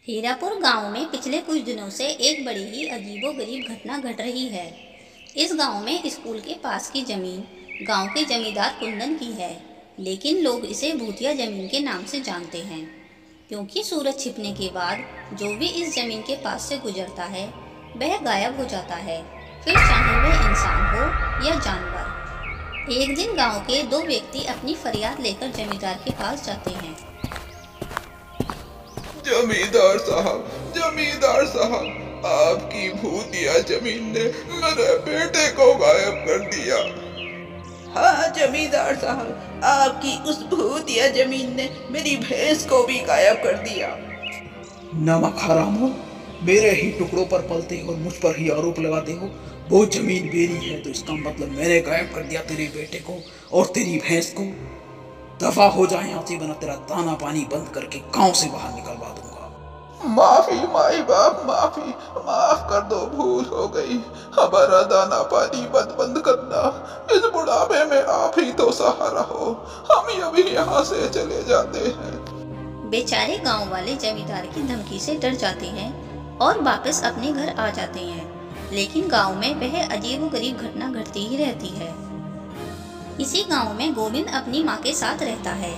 हीरापुर गांव में पिछले कुछ दिनों से एक बड़ी ही अजीबोगरीब घटना घट रही है। इस गांव में स्कूल के पास की जमीन गांव के जमींदार कुंदन की है, लेकिन लोग इसे भूतिया जमीन के नाम से जानते हैं, क्योंकि सूरज छिपने के बाद जो भी इस जमीन के पास से गुजरता है वह गायब हो जाता है, फिर चाहे वह इंसान हो या जानवर। एक दिन गांव के दो व्यक्ति अपनी फरियाद लेकर जमींदार के पास जाते हैं। जमींदार साहब, आपकी भूतिया जमीन ने मेरे बेटे को गायब कर दिया। हाँ जमींदार साहब, आपकी उस भूतिया जमीन ने मेरी भैंस को भी गायब कर दिया। नमक हराम हो, मेरे ही टुकड़ों पर पलते हो और मुझ पर ही आरोप लगाते हो। वो जमीन मेरी है तो इसका मतलब मैंने गायब कर दिया तेरे बेटे को और तेरी भैंस को। दफा हो जाए यहाँ से, वरना तेरा दाना पानी बंद करके गांव से बाहर निकलवा दूंगा। माफी माई बाप, माफी, माफ कर दो, भूल हो गई। हमारा दाना पानी बंद करना। इस बुढ़ापे में आप ही तो सहारा हो। हम अभी यहाँ से चले जाते हैं। बेचारे गांव वाले जमींदार की धमकी से डर जाते हैं और वापस अपने घर आ जाते हैं, लेकिन गांव में वह अजीबोगरीब घटना घटती ही रहती है। इसी गांव में गोविंद अपनी माँ के साथ रहता है।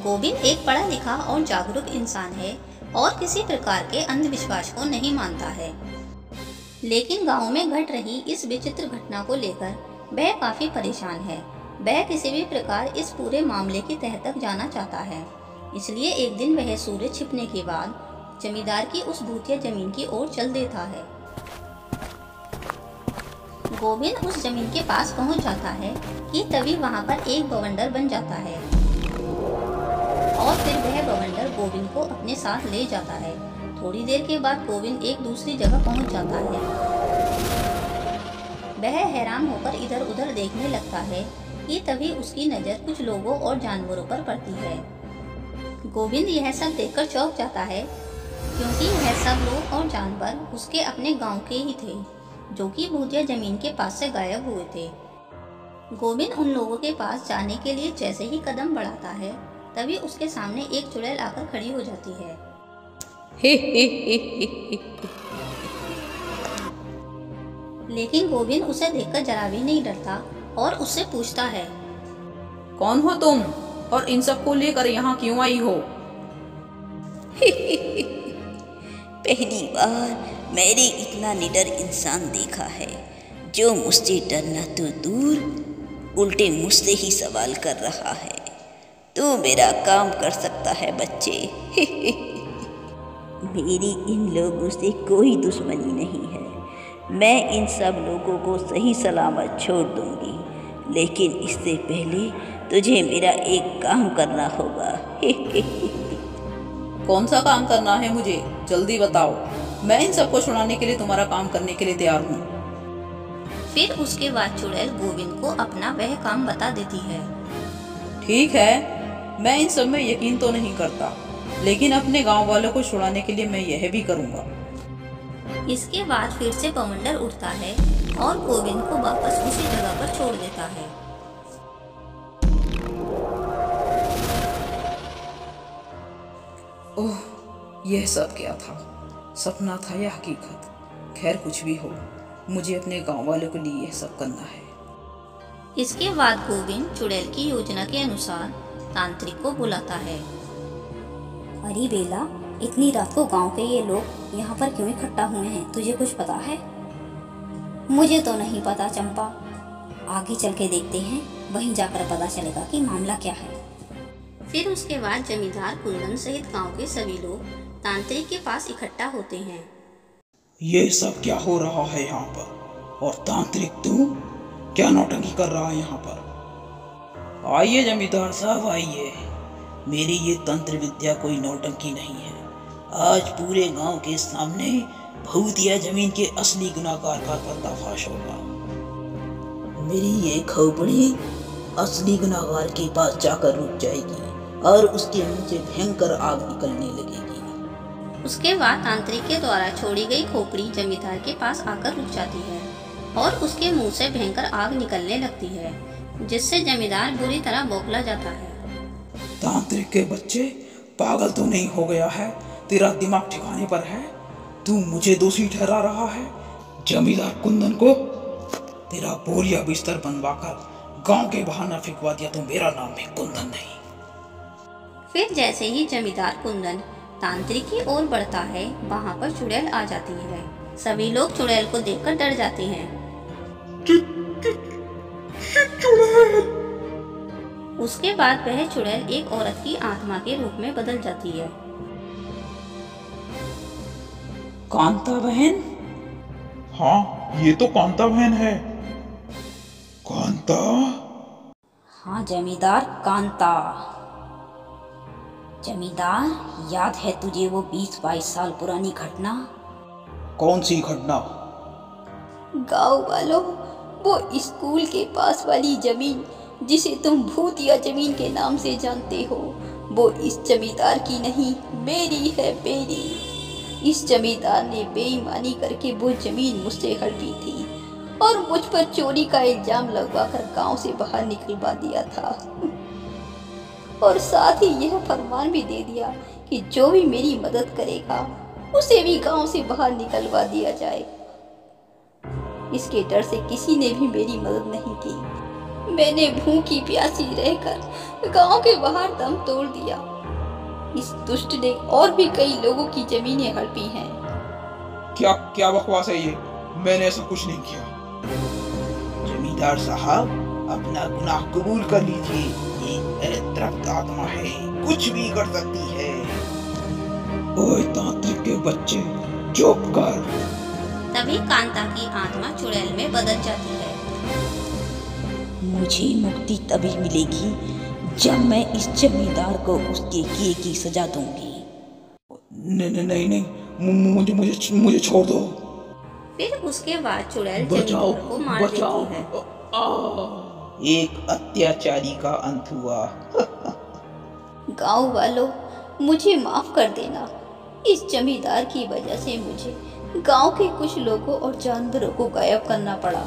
गोविंद एक पढ़ा लिखा और जागरूक इंसान है और किसी प्रकार के अंधविश्वास को नहीं मानता है, लेकिन गांव में घट रही इस विचित्र घटना को लेकर वह काफी परेशान है। वह किसी भी प्रकार इस पूरे मामले की तह तक जाना चाहता है, इसलिए एक दिन वह सूरज छिपने के बाद जमींदार की उस भूतिया जमीन की ओर चल देता है। गोविंद उस जमीन के पास पहुंच जाता है कि तभी वहां पर एक बवंडर बन जाता है और फिर वह बवंडर गोविंद को अपने साथ ले जाता है। थोड़ी देर के बाद गोविंद एक दूसरी जगह पहुंच जाता है। वह हैरान होकर इधर उधर देखने लगता है कि तभी उसकी नज़र कुछ लोगों और जानवरों पर पड़ती है। गोविंद यह सब देखकर चौंक जाता है, क्योंकि यह सब लोग और जानवर उसके अपने गांव के ही थे, जो कि भूतिया जमीन के पास से गायब हुए थे। गोविंद उन लोगों के पास जाने के लिए जैसे ही कदम बढ़ाता है, तभी उसके सामने एक चुड़ैल आकर खड़ी हो जाती है। लेकिन गोविंद उसे देखकर जरा भी नहीं डरता और उससे पूछता है, कौन हो तुम और इन सबको लेकर यहाँ क्यों आई हो? पहली बार मैंने इतना निडर इंसान देखा है, जो मुझसे डरना तो दूर उल्टे मुझसे ही सवाल कर रहा है। तू मेरा काम कर सकता है बच्चे। मेरी इन लोगों से कोई दुश्मनी नहीं है। मैं इन सब लोगों को सही सलामत छोड़ दूंगी, लेकिन इससे पहले तुझे मेरा एक काम करना होगा। कौन सा काम करना है मुझे? जल्दी बताओ। मैं इन सबको छुड़ाने के लिए तुम्हारा काम करने के लिए तैयार हूँ। फिर उसके बाद चुड़ैल गोविंद को अपना वह काम बता देती है। ठीक है, मैं इन सब में यकीन तो नहीं करता, लेकिन अपने गांव वालों को छुड़ाने के लिए मैं यह भी करूँगा। इसके बाद फिर से बवंडर उठता है और गोविंद को वापस उसी जगह पर छोड़ देता है। ओह, यह सब क्या था? सपना था या हकीकत? खैर कुछ भी हो, मुझे अपने गांव वालों के लिए यह सब करना है। इसके बाद गोविंद चुड़ैल की योजना के अनुसार तांत्रिक को बुलाता है। अरे बेला, इतनी रात को गांव के ये लोग यहाँ पर क्यों इकट्ठा हुए हैं? तुझे कुछ पता है? मुझे तो नहीं पता चंपा। आगे चल के देखते हैं, वहीं जाकर पता चलेगा कि मामला क्या है। फिर उसके बाद जमींदार कुंदन सहित गांव के सभी लोग तांत्रिक के पास इकट्ठा होते हैं। ये सब क्या हो रहा है यहाँ पर? और तांत्रिक तू क्या नौटंकी कर रहा है यहाँ पर? आइए जमींदार साहब, आइए। मेरी ये तंत्र विद्या कोई नौटंकी नहीं है। आज पूरे गांव के सामने भूतिया जमीन के असली गुनाहगार का पर्दाफाश होगा। मेरी ये खोपड़ी असली गुनाहगार के पास जाकर रुक जाएगी और उसके मुंह से भयंकर आग निकलने लगेगी। उसके बाद तांत्रिक के द्वारा छोड़ी गई खोपड़ी जमींदार के पास आकर रुक जाती है और उसके मुंह से भयंकर आग निकलने लगती है, जिससे जमींदार बुरी तरह बौखला जाता है। तांत्रिक के बच्चे, पागल तो नहीं हो गया है? तेरा दिमाग ठिकाने पर है? तू मुझे दोषी ठहरा रहा है? जमींदार कुंदन को तेरा बोरिया बिस्तर बनवाकर गांव के बाहर न फेंकवा दिया तो मेरा नाम भी कुंदन नहीं। फिर जैसे ही जमींदार कुंदन तांत्रिक की ओर बढ़ता है, वहाँ पर चुड़ैल आ जाती है। सभी लोग चुड़ैल को देखकर डर जाते हैं। उसके बाद वह चुड़ैल एक औरत की आत्मा के रूप में बदल जाती है। कांता बहन? हाँ, ये तो कांता बहन है। कांता? हाँ जमींदार, कांता। जमींदार, याद है तुझे वो 20-22 साल पुरानी घटना? कौन सी घटना? गांव वालों, वो स्कूल के पास वाली जमीन जिसे तुम भूतिया जमीन के नाम से जानते हो, वो इस जमींदार की नहीं, मेरी है, मेरी। इस जमींदार ने बेईमानी करके वो जमीन मुझसे हड़पी थी और मुझ पर चोरी का इल्जाम लगवाकर गांव से बाहर निकलवा दिया था और साथ ही यह फरमान भी दे दिया कि जो भी मेरी मदद करेगा उसे भी गांव से बाहर निकलवा दिया जाए। इसके डर से किसी ने भी मेरी मदद नहीं की। मैंने भूखी प्यासी रहकर गांव के बाहर दम तोड़ दिया। इस दुष्ट ने और भी कई लोगों की जमीनें हड़पी हैं। क्या क्या बकवास है ये? मैंने ऐसा कुछ नहीं किया। जमींदार साहब, अपना गुनाह कबूल कर लीजिए। ये अतृप्त आत्मा है, कुछ भी कर सकती है। ओए तांत्रिक के बच्चे, चुप कर। तभी कांता की आत्मा चुड़ैल में बदल जाती है। मुझे मुक्ति तभी मिलेगी जब मैं इस जमींदार को उसके किए की सजा दूंगी। नहीं, मुझे छोड़ दो। फिर उसके बाद चुड़ैल जमींदार को मार देती है। एक अत्याचारी का अंत हुआ। गांव वालों, मुझे माफ कर देना। इस जमींदार की वजह से मुझे गांव के कुछ लोगों और जानवरों को गायब करना पड़ा,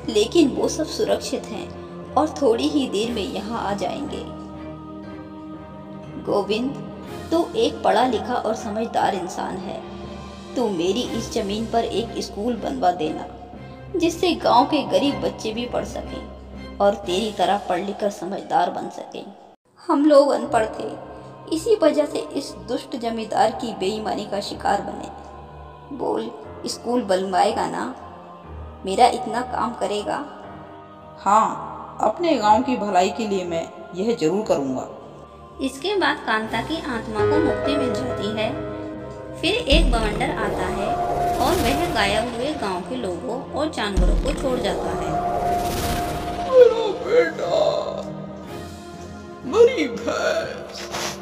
लेकिन वो सब सुरक्षित हैं और थोड़ी ही देर में यहाँ आ जाएंगे। गोविंद, तू एक पढ़ा लिखा और समझदार इंसान है। तू मेरी इस जमीन पर एक स्कूल बनवा देना, जिससे गांव के गरीब बच्चे भी पढ़ सकें और तेरी तरह पढ़ लिख कर समझदार बन सकें। हम लोग अनपढ़ थे, इसी वजह से इस दुष्ट जमींदार की बेईमानी का शिकार बने। बोल, स्कूल बनवाएगा ना? मेरा इतना काम करेगा? हाँ, अपने गांव की भलाई के लिए मैं यह जरूर करूँगा। इसके बाद कांता की आत्मा को मुक्ति मिल जाती है। फिर एक बवंडर आता है और वह गायब हुए गांव के लोगों और जानवरों को छोड़ जाता है। मेरा बेटा, मेरी भैंस,